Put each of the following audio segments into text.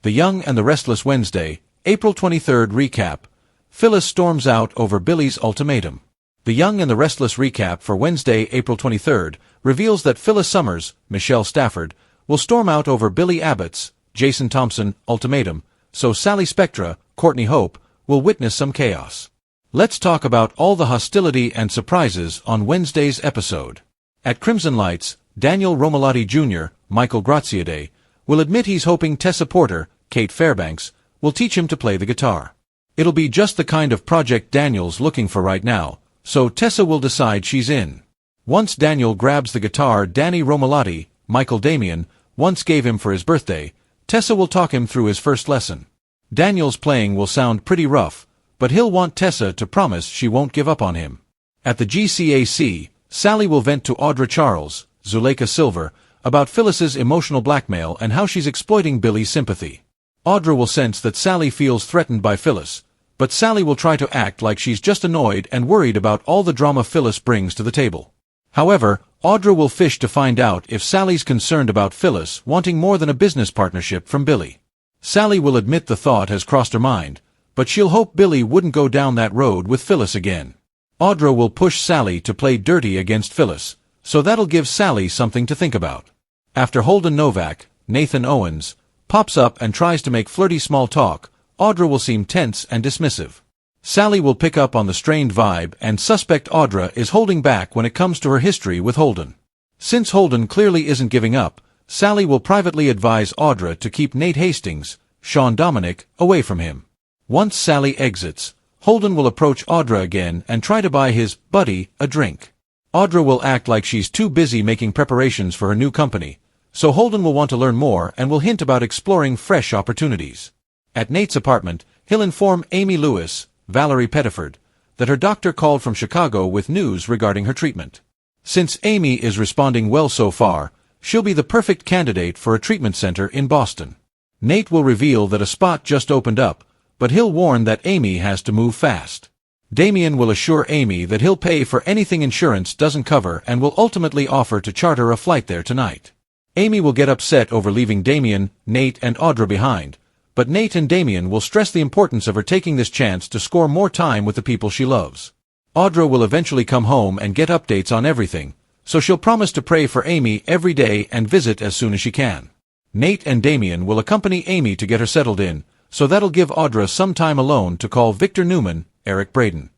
The Young and the Restless Wednesday, April 23rd recap. Phyllis storms out over Billy's ultimatum. The Young and the Restless recap for Wednesday, April 23rd, reveals that Phyllis Summers, Michelle Stafford, will storm out over Billy Abbotts, Jason Thompson, ultimatum, so Sally Spectra, Courtney Hope, will witness some chaos. Let's talk about all the hostility and surprises on Wednesday's episode. At Crimson Lights, Daniel Romalotti Jr., Michael Graziadei, will admit he's hoping Tessa Porter, Kate Fairbanks, will teach him to play the guitar. It'll be just the kind of project Daniel's looking for right now, so Tessa will decide she's in. Once Daniel grabs the guitar Danny Romalotti, Michael Damian, once gave him for his birthday, Tessa will talk him through his first lesson. Daniel's playing will sound pretty rough, but he'll want Tessa to promise she won't give up on him. At the GCAC, Sally will vent to Audra Charles, Zuleika Silver, about Phyllis's emotional blackmail and how she's exploiting Billy's sympathy. Audra will sense that Sally feels threatened by Phyllis, but Sally will try to act like she's just annoyed and worried about all the drama Phyllis brings to the table. However, Audra will fish to find out if Sally's concerned about Phyllis wanting more than a business partnership from Billy. Sally will admit the thought has crossed her mind, but she'll hope Billy wouldn't go down that road with Phyllis again. Audra will push Sally to play dirty against Phyllis, so that'll give Sally something to think about. After Holden Novak, Nathan Owens, pops up and tries to make flirty small talk, Audra will seem tense and dismissive. Sally will pick up on the strained vibe and suspect Audra is holding back when it comes to her history with Holden. Since Holden clearly isn't giving up, Sally will privately advise Audra to keep Nate Hastings, Sean Dominic, away from him. Once Sally exits, Holden will approach Audra again and try to buy his buddy a drink. Audra will act like she's too busy making preparations for her new company, so Holden will want to learn more and will hint about exploring fresh opportunities. At Nate's apartment, he'll inform Amy Lewis, Valerie Pettiford, that her doctor called from Chicago with news regarding her treatment. Since Amy is responding well so far, she'll be the perfect candidate for a treatment center in Boston. Nate will reveal that a spot just opened up, but he'll warn that Amy has to move fast. Damian will assure Amy that he'll pay for anything insurance doesn't cover and will ultimately offer to charter a flight there tonight. Amy will get upset over leaving Damian, Nate, and Audra behind, but Nate and Damian will stress the importance of her taking this chance to score more time with the people she loves. Audra will eventually come home and get updates on everything, so she'll promise to pray for Amy every day and visit as soon as she can. Nate and Damian will accompany Amy to get her settled in, so that'll give Audra some time alone to call Victor Newman, Eric Braden.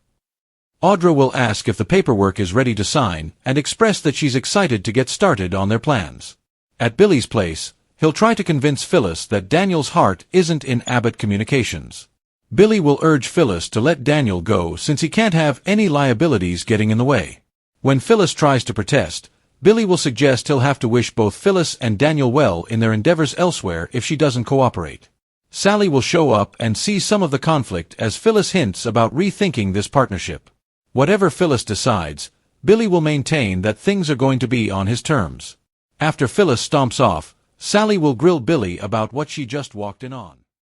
Audra will ask if the paperwork is ready to sign and express that she's excited to get started on their plans. At Billy's place, he'll try to convince Phyllis that Daniel's heart isn't in Abbott Communications. Billy will urge Phyllis to let Daniel go since he can't have any liabilities getting in the way. When Phyllis tries to protest, Billy will suggest he'll have to wish both Phyllis and Daniel well in their endeavors elsewhere if she doesn't cooperate. Sally will show up and see some of the conflict as Phyllis hints about rethinking this partnership. Whatever Phyllis decides, Billy will maintain that things are going to be on his terms. After Phyllis stomps off, Sally will grill Billy about what she just walked in on.